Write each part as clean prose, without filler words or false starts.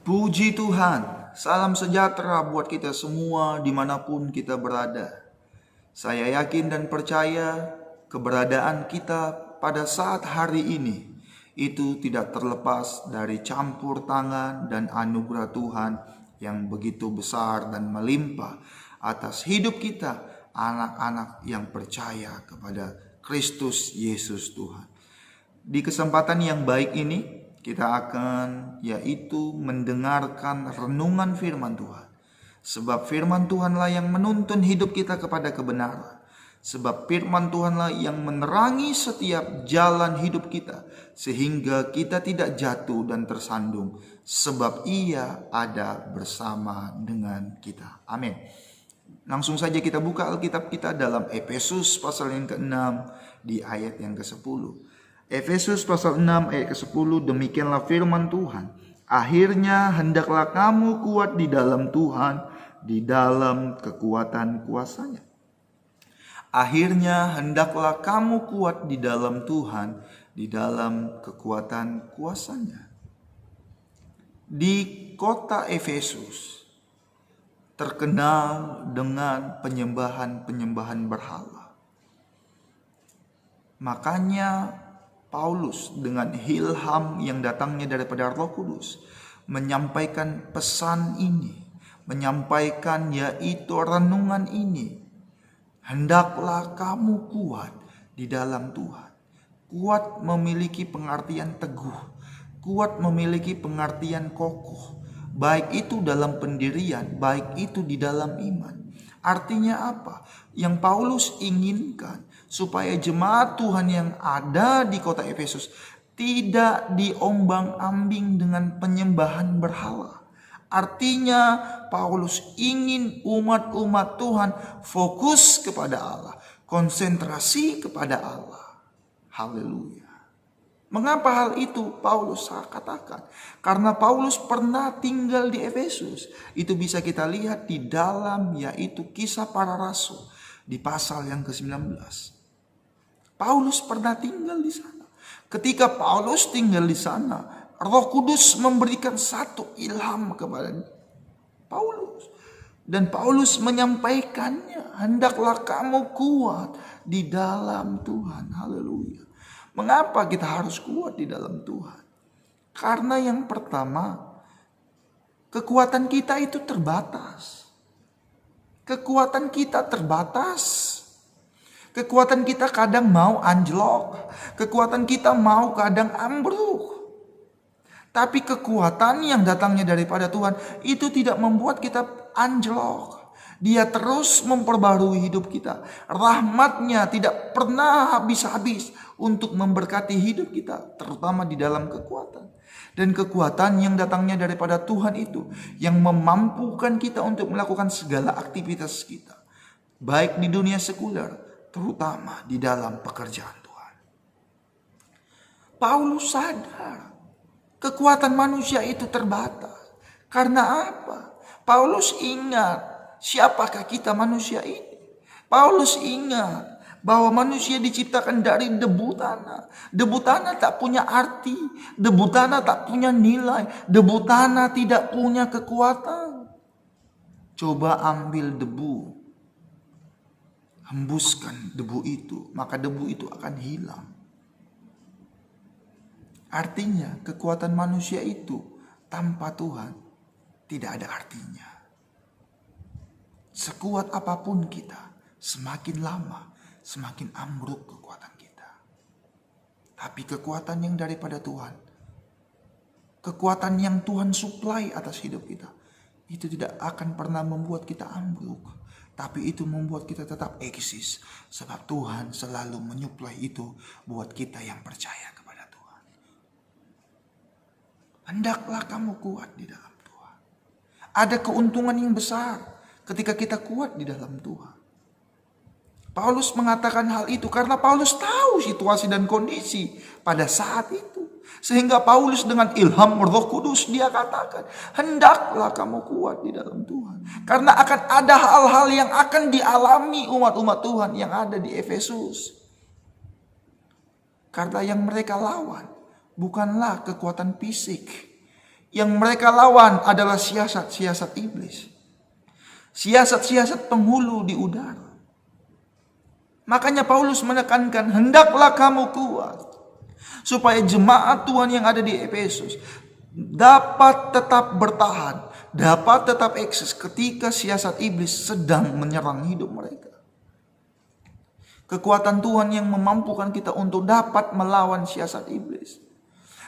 Puji Tuhan, salam sejahtera buat kita semua dimanapun kita berada. Saya yakin dan percaya keberadaan kita pada saat hari ini itu tidak terlepas dari campur tangan dan anugerah Tuhan yang begitu besar dan melimpah atas hidup kita, anak-anak yang percaya kepada Kristus Yesus Tuhan. Di kesempatan yang baik ini kita akan yaitu mendengarkan renungan firman Tuhan. Sebab firman Tuhanlah yang menuntun hidup kita kepada kebenaran. Sebab firman Tuhanlah yang menerangi setiap jalan hidup kita, sehingga kita tidak jatuh dan tersandung, sebab Ia ada bersama dengan kita. Amin. Langsung saja kita buka Alkitab kita dalam Efesus pasal yang ke-6 di ayat yang ke-10. Efesus pasal 6 ayat ke-10, demikianlah firman Tuhan. Akhirnya hendaklah kamu kuat di dalam Tuhan, di dalam kekuatan kuasa-Nya. Akhirnya hendaklah kamu kuat di dalam Tuhan, di dalam kekuatan kuasa-Nya. Di kota Efesus terkenal dengan penyembahan berhala. Makanya Paulus dengan ilham yang datangnya daripada Roh Kudus menyampaikan pesan ini, menyampaikan yaitu renungan ini. Hendaklah kamu kuat di dalam Tuhan. Kuat memiliki pengertian teguh, kuat memiliki pengertian kokoh, baik itu dalam pendirian, baik itu di dalam iman. Artinya apa? Yang Paulus inginkan supaya jemaat Tuhan yang ada di kota Efesus tidak diombang-ambing dengan penyembahan berhala. Artinya Paulus ingin umat-umat Tuhan fokus kepada Allah, konsentrasi kepada Allah. Haleluya. Mengapa hal itu Paulus katakan? Karena Paulus pernah tinggal di Efesus. Itu bisa kita lihat di dalam yaitu Kisah Para Rasul di pasal yang ke-19. Paulus pernah tinggal di sana. Ketika Paulus tinggal di sana, Roh Kudus memberikan satu ilham kepada Paulus. Dan Paulus menyampaikannya, hendaklah kamu kuat di dalam Tuhan. Haleluya. Mengapa kita harus kuat di dalam Tuhan? Karena yang pertama, kekuatan kita itu terbatas. Kekuatan kita terbatas. Kekuatan kita kadang mau anjlok. Kekuatan kita mau kadang ambruk. Tapi kekuatan yang datangnya daripada Tuhan itu tidak membuat kita anjlok. Dia terus memperbarui hidup kita. Rahmat-Nya tidak pernah habis-habis untuk memberkati hidup kita, terutama di dalam kekuatan. Dan kekuatan yang datangnya daripada Tuhan itu yang memampukan kita untuk melakukan segala aktivitas kita, baik di dunia sekuler, terutama di dalam pekerjaan Tuhan. Paulus sadar kekuatan manusia itu terbatas. Karena apa? Paulus ingat siapakah kita manusia ini? Paulus ingat bahwa manusia diciptakan dari debu tanah. Debu tanah tak punya arti. Debu tanah tak punya nilai. Debu tanah tidak punya kekuatan. Coba ambil debu. Hembuskan debu itu. Maka debu itu akan hilang. Artinya kekuatan manusia itu tanpa Tuhan tidak ada artinya. Sekuat apapun kita, semakin lama semakin ambruk kekuatan kita. Tapi kekuatan yang daripada Tuhan, kekuatan yang Tuhan suplai atas hidup kita, itu tidak akan pernah membuat kita ambruk. Tapi itu membuat kita tetap eksis. Sebab Tuhan selalu menyuplai itu buat kita yang percaya kepada Tuhan. Hendaklah kamu kuat di dalam Tuhan. Ada keuntungan yang besar ketika kita kuat di dalam Tuhan. Paulus mengatakan hal itu karena Paulus tahu situasi dan kondisi pada saat itu. Sehingga Paulus dengan ilham Roh Kudus dia katakan, hendaklah kamu kuat di dalam Tuhan. Karena akan ada hal-hal yang akan dialami umat-umat Tuhan yang ada di Efesus. Karena yang mereka lawan bukanlah kekuatan fisik. Yang mereka lawan adalah siasat-siasat iblis. Siasat-siasat penghulu di udara. Makanya Paulus menekankan, hendaklah kamu kuat. Supaya jemaat Tuhan yang ada di Efesus dapat tetap bertahan, dapat tetap eksis ketika siasat iblis sedang menyerang hidup mereka. Kekuatan Tuhan yang memampukan kita untuk dapat melawan siasat iblis.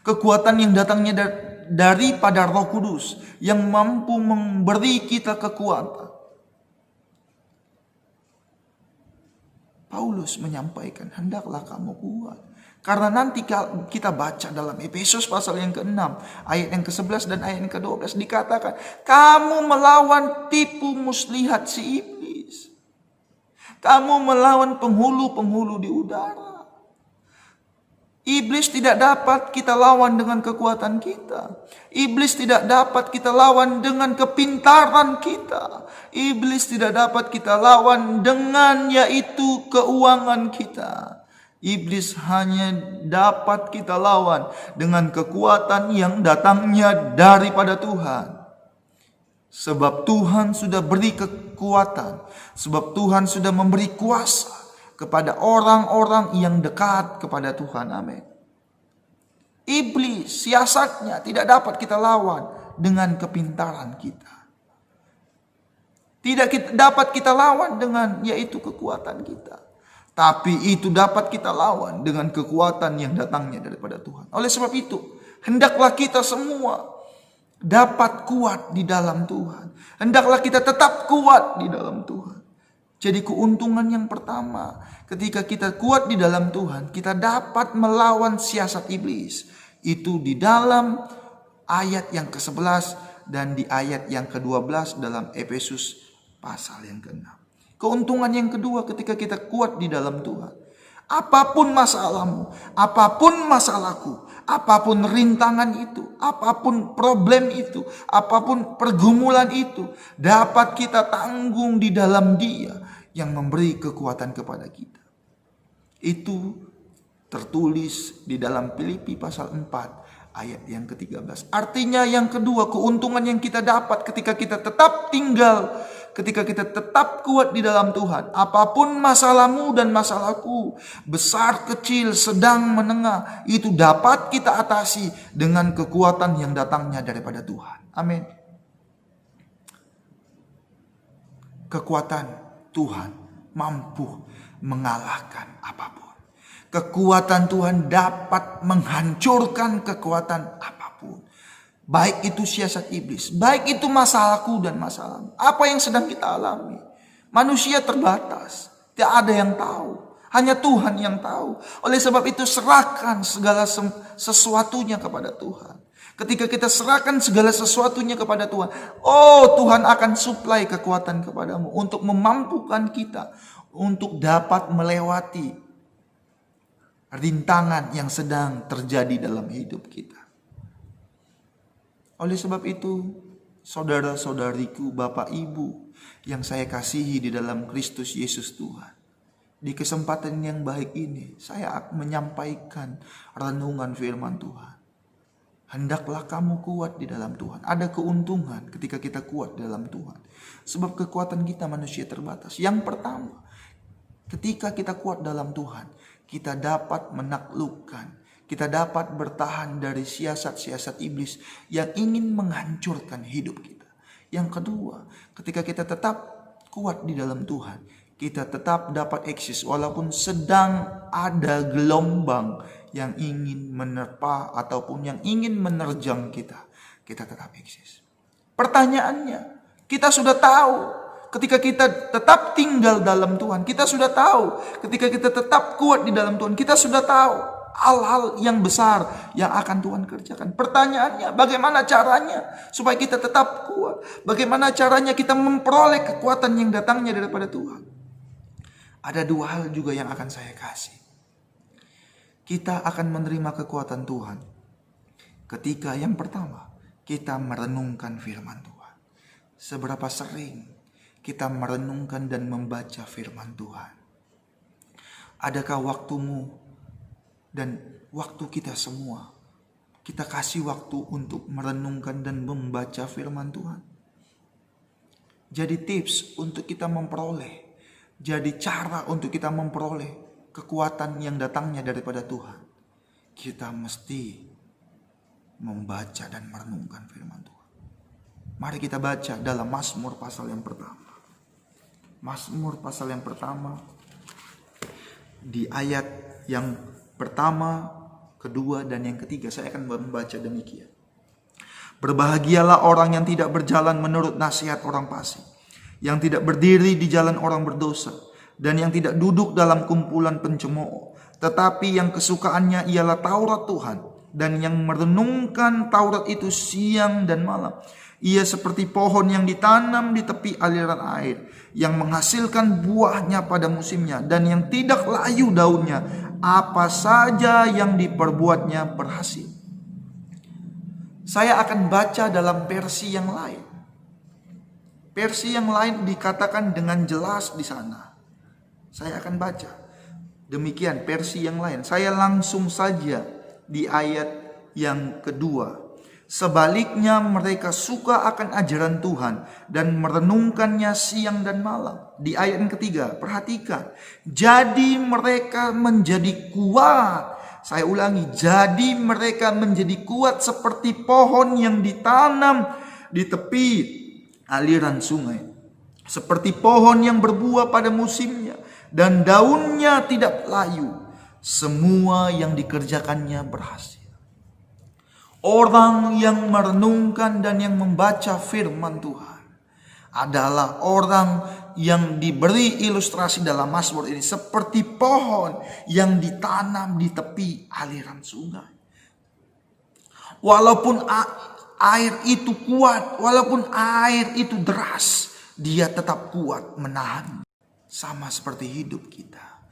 Kekuatan yang datangnya daripada Roh Kudus yang mampu memberi kita kekuatan. Paulus menyampaikan, hendaklah kamu kuat. Karena nanti kita baca dalam Efesus pasal yang ke-6, ayat yang ke-11 dan ayat yang ke-12 dikatakan, kamu melawan tipu muslihat si iblis. Kamu melawan penghulu-penghulu di udara. Iblis tidak dapat kita lawan dengan kekuatan kita. Iblis tidak dapat kita lawan dengan kepintaran kita. Iblis tidak dapat kita lawan dengan yaitu keuangan kita. Iblis hanya dapat kita lawan dengan kekuatan yang datangnya daripada Tuhan. Sebab Tuhan sudah beri kekuatan. Sebab Tuhan sudah memberi kuasa kepada orang-orang yang dekat kepada Tuhan. Amin. Iblis siasatnya tidak dapat kita lawan dengan kepintaran kita. Tidak dapat kita lawan dengan yaitu kekuatan kita. Tapi itu dapat kita lawan dengan kekuatan yang datangnya daripada Tuhan. Oleh sebab itu, hendaklah kita semua dapat kuat di dalam Tuhan. Hendaklah kita tetap kuat di dalam Tuhan. Jadi keuntungan yang pertama, ketika kita kuat di dalam Tuhan, kita dapat melawan siasat iblis. Itu di dalam ayat yang ke-11 dan di ayat yang ke-12 dalam Efesus pasal yang ke-6. Keuntungan yang kedua ketika kita kuat di dalam Tuhan. Apapun masalahmu, apapun masalahku, apapun rintangan itu, apapun problem itu, apapun pergumulan itu, dapat kita tanggung di dalam Dia yang memberi kekuatan kepada kita. Itu tertulis di dalam Filipi pasal 4 ayat yang ke-13. Artinya yang kedua, keuntungan yang kita dapat ketika kita tetap tinggal, ketika kita tetap kuat di dalam Tuhan. Apapun masalahmu dan masalahku, besar, kecil, sedang, menengah, itu dapat kita atasi dengan kekuatan yang datangnya daripada Tuhan. Amin. Kekuatan Tuhan mampu mengalahkan apapun. Kekuatan Tuhan dapat menghancurkan kekuatan apapun. Baik itu siasat iblis, baik itu masalahku dan masalahmu. Apa yang sedang kita alami? Manusia terbatas, tidak ada yang tahu. Hanya Tuhan yang tahu. Oleh sebab itu serahkan segala sesuatunya kepada Tuhan. Ketika kita serahkan segala sesuatunya kepada Tuhan, oh Tuhan akan suplai kekuatan kepadamu untuk memampukan kita untuk dapat melewati rintangan yang sedang terjadi dalam hidup kita. Oleh sebab itu, saudara-saudariku, Bapak Ibu yang saya kasihi di dalam Kristus Yesus Tuhan, di kesempatan yang baik ini saya akan menyampaikan renungan firman Tuhan. Hendaklah kamu kuat di dalam Tuhan. Ada keuntungan ketika kita kuat dalam Tuhan. Sebab kekuatan kita manusia terbatas. Yang pertama, ketika kita kuat dalam Tuhan, kita dapat menaklukkan, kita dapat bertahan dari siasat-siasat iblis yang ingin menghancurkan hidup kita. Yang kedua, ketika kita tetap kuat di dalam Tuhan, kita tetap dapat eksis walaupun sedang ada gelombang yang ingin menerpa ataupun yang ingin menerjang kita. Kita tetap eksis. Pertanyaannya, kita sudah tahu ketika kita tetap tinggal dalam Tuhan, kita sudah tahu. Ketika kita tetap kuat di dalam Tuhan, kita sudah tahu hal-hal yang besar yang akan Tuhan kerjakan. Pertanyaannya, bagaimana caranya supaya kita tetap kuat? Bagaimana caranya kita memperoleh kekuatan yang datangnya daripada Tuhan? Ada dua hal juga yang akan saya kasih. Kita akan menerima kekuatan Tuhan ketika yang pertama, kita merenungkan firman Tuhan. Seberapa sering kita merenungkan dan membaca firman Tuhan? Adakah waktumu dan waktu kita semua kita kasih waktu untuk merenungkan dan membaca firman Tuhan. Jadi tips untuk kita memperoleh, jadi cara untuk kita memperoleh kekuatan yang datangnya daripada Tuhan, kita mesti membaca dan merenungkan firman Tuhan. Mari kita baca dalam Mazmur pasal yang pertama. Mazmur pasal yang pertama, di ayat yang pertama, kedua, dan yang ketiga. Saya akan membaca demikian. Berbahagialah orang yang tidak berjalan menurut nasihat orang fasik, yang tidak berdiri di jalan orang berdosa, dan yang tidak duduk dalam kumpulan pencemooh, tetapi yang kesukaannya ialah Taurat Tuhan, dan yang merenungkan Taurat itu siang dan malam. Ia seperti pohon yang ditanam di tepi aliran air, yang menghasilkan buahnya pada musimnya, dan yang tidak layu daunnya. Apa saja yang diperbuatnya berhasil. Saya akan baca dalam versi yang lain. Versi yang lain dikatakan dengan jelas di sana. Saya akan baca. Demikian versi yang lain. Saya langsung saja di ayat yang kedua. Sebaliknya mereka suka akan ajaran Tuhan dan merenungkannya siang dan malam. Di ayat yang ketiga, perhatikan. Jadi mereka menjadi kuat. Saya ulangi, jadi mereka menjadi kuat seperti pohon yang ditanam di tepi aliran sungai. Seperti pohon yang berbuah pada musimnya dan daunnya tidak layu. Semua yang dikerjakannya berhasil. Orang yang merenungkan dan yang membaca firman Tuhan adalah orang yang diberi ilustrasi dalam Mazmur ini seperti pohon yang ditanam di tepi aliran sungai. Walaupun air itu kuat, walaupun air itu deras, dia tetap kuat menahan. Sama seperti hidup kita.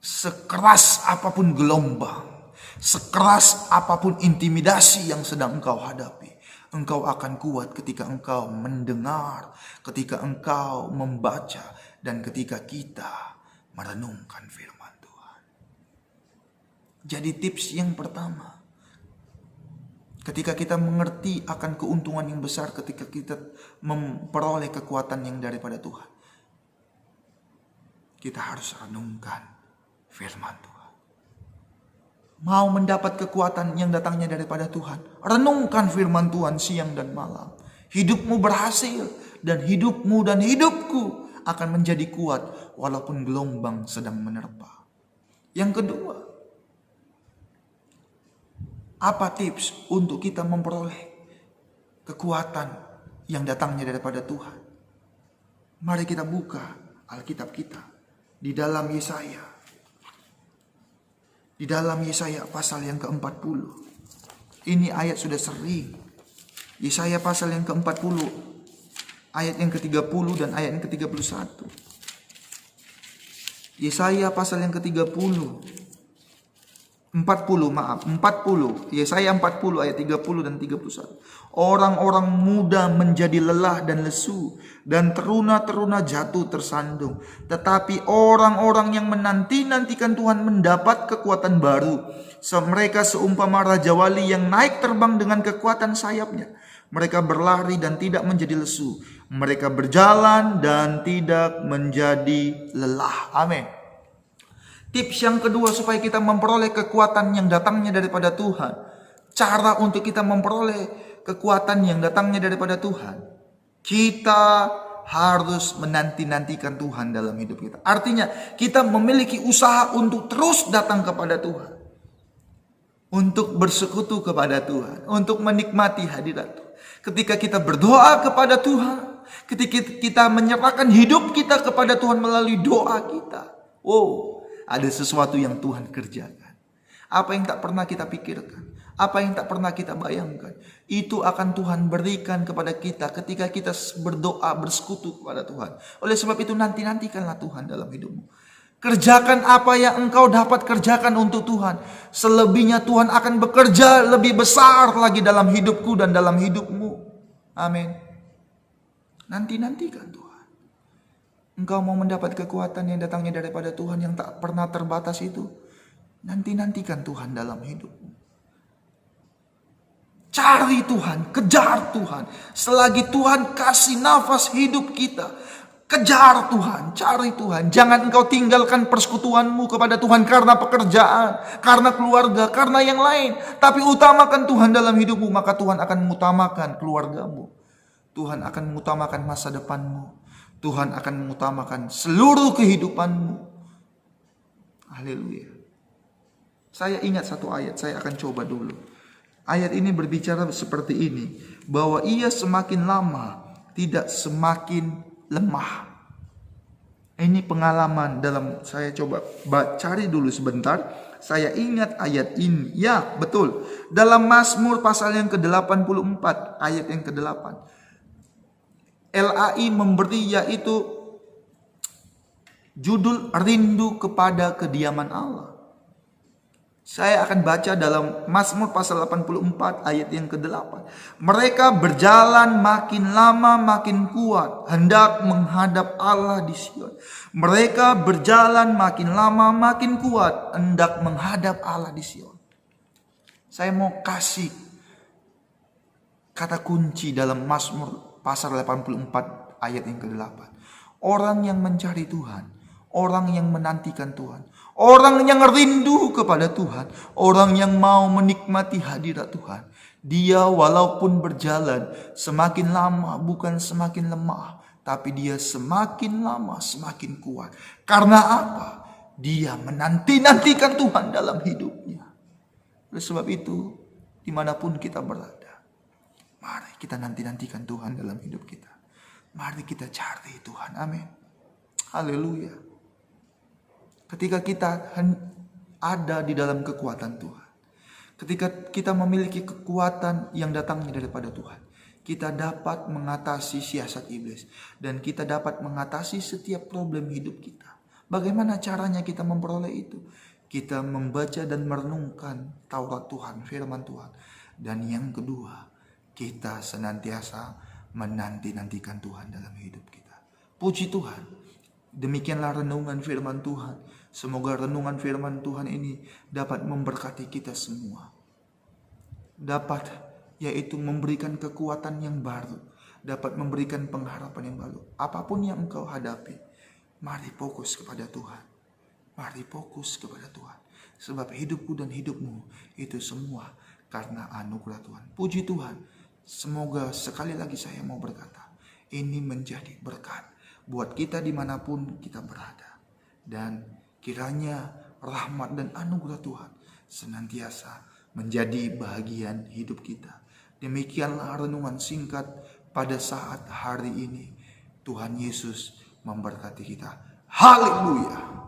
Sekeras apapun gelombang, sekeras apapun intimidasi yang sedang engkau hadapi, engkau akan kuat ketika engkau mendengar, ketika engkau membaca, dan ketika kita merenungkan firman Tuhan. Jadi tips yang pertama, ketika kita mengerti akan keuntungan yang besar ketika kita memperoleh kekuatan yang daripada Tuhan, kita harus renungkan firman Tuhan. Mau mendapat kekuatan yang datangnya daripada Tuhan, renungkan firman Tuhan siang dan malam. Hidupmu berhasil, dan hidupmu dan hidupku akan menjadi kuat walaupun gelombang sedang menerpa. Yang kedua, apa tips untuk kita memperoleh kekuatan yang datangnya daripada Tuhan? Mari kita buka Alkitab kita di dalam Yesaya. Di dalam Yesaya pasal yang ke-40. Ini ayat sudah sering. Yesaya pasal yang ke-40. Ayat yang ke-30 dan ayat yang ke-31. Yesaya pasal yang ke-30. 40. Yesaya 40 ayat 30 dan 31. Orang-orang muda menjadi lelah dan lesu, dan teruna-teruna jatuh tersandung. Tetapi orang-orang yang menanti-nantikan Tuhan mendapat kekuatan baru. Mereka seumpama Raja Wali yang naik terbang dengan kekuatan sayapnya. Mereka berlari dan tidak menjadi lesu. Mereka berjalan dan tidak menjadi lelah. Amin. Tips yang kedua supaya kita memperoleh kekuatan yang datangnya daripada Tuhan. Cara untuk kita memperoleh kekuatan yang datangnya daripada Tuhan. Kita harus menanti-nantikan Tuhan dalam hidup kita. Artinya kita memiliki usaha untuk terus datang kepada Tuhan. Untuk bersekutu kepada Tuhan. Untuk menikmati hadirat Tuhan. Ketika kita berdoa kepada Tuhan. Ketika kita menyerahkan hidup kita kepada Tuhan melalui doa kita. Ada sesuatu yang Tuhan kerjakan. Apa yang tak pernah kita pikirkan, apa yang tak pernah kita bayangkan, itu akan Tuhan berikan kepada kita ketika kita berdoa, bersekutu kepada Tuhan. Oleh sebab itu nantikanlah Tuhan dalam hidupmu. Kerjakan apa yang engkau dapat kerjakan untuk Tuhan. Selebihnya Tuhan akan bekerja lebih besar lagi dalam hidupku dan dalam hidupmu. Amin. Nantikan Tuhan. Engkau mau mendapat kekuatan yang datangnya daripada Tuhan yang tak pernah terbatas itu. Nantikan Tuhan dalam hidupmu. Cari Tuhan, kejar Tuhan. Selagi Tuhan kasih nafas hidup kita, kejar Tuhan, cari Tuhan. Jangan engkau tinggalkan persekutuanmu kepada Tuhan karena pekerjaan, karena keluarga, karena yang lain. Tapi utamakan Tuhan dalam hidupmu, maka Tuhan akan mengutamakan keluargamu. Tuhan akan mengutamakan masa depanmu. Tuhan akan mengutamakan seluruh kehidupanmu. Haleluya. Saya ingat satu ayat, saya akan coba dulu. Ayat ini berbicara seperti ini, bahwa ia semakin lama tidak semakin lemah. Ini pengalaman dalam, saya coba cari dulu sebentar. Saya ingat ayat ini. Ya, betul. Dalam Mazmur pasal yang ke-84, ayat yang ke-8. LAI memberi yaitu judul rindu kepada kediaman Allah. Saya akan baca dalam Mazmur pasal 84 ayat yang ke-8. Mereka berjalan makin lama makin kuat, hendak menghadap Allah di Sion. Mereka berjalan makin lama makin kuat, hendak menghadap Allah di Sion. Saya mau kasih kata kunci dalam Mazmur pasal 84 ayat yang ke-8. Orang yang mencari Tuhan, orang yang menantikan Tuhan, orang yang rindu kepada Tuhan, orang yang mau menikmati hadirat Tuhan, dia walaupun berjalan semakin lama bukan semakin lemah, tapi dia semakin lama semakin kuat. Karena apa? Dia menanti-nantikan Tuhan dalam hidupnya. Oleh sebab itu, dimanapun kita berada, mari kita nanti-nantikan Tuhan dalam hidup kita. Mari kita cari Tuhan. Amin. Haleluya. Ketika kita ada di dalam kekuatan Tuhan, ketika kita memiliki kekuatan yang datangnya daripada Tuhan, kita dapat mengatasi siasat iblis, dan kita dapat mengatasi setiap problem hidup kita. Bagaimana caranya kita memperoleh itu? Kita membaca dan merenungkan Taurat Tuhan, firman Tuhan. Dan yang kedua, kita senantiasa menanti-nantikan Tuhan dalam hidup kita. Puji Tuhan. Demikianlah renungan firman Tuhan. Semoga renungan firman Tuhan ini dapat memberkati kita semua. Dapat yaitu memberikan kekuatan yang baru. Dapat memberikan pengharapan yang baru. Apapun yang engkau hadapi, mari fokus kepada Tuhan. Mari fokus kepada Tuhan. Sebab hidupku dan hidupmu itu semua karena anugerah Tuhan. Puji Tuhan. Semoga sekali lagi saya mau berkata, ini menjadi berkat buat kita dimanapun kita berada. Dan kiranya rahmat dan anugerah Tuhan senantiasa menjadi bahagian hidup kita. Demikianlah renungan singkat pada saat hari ini. Tuhan Yesus memberkati kita. Haleluya.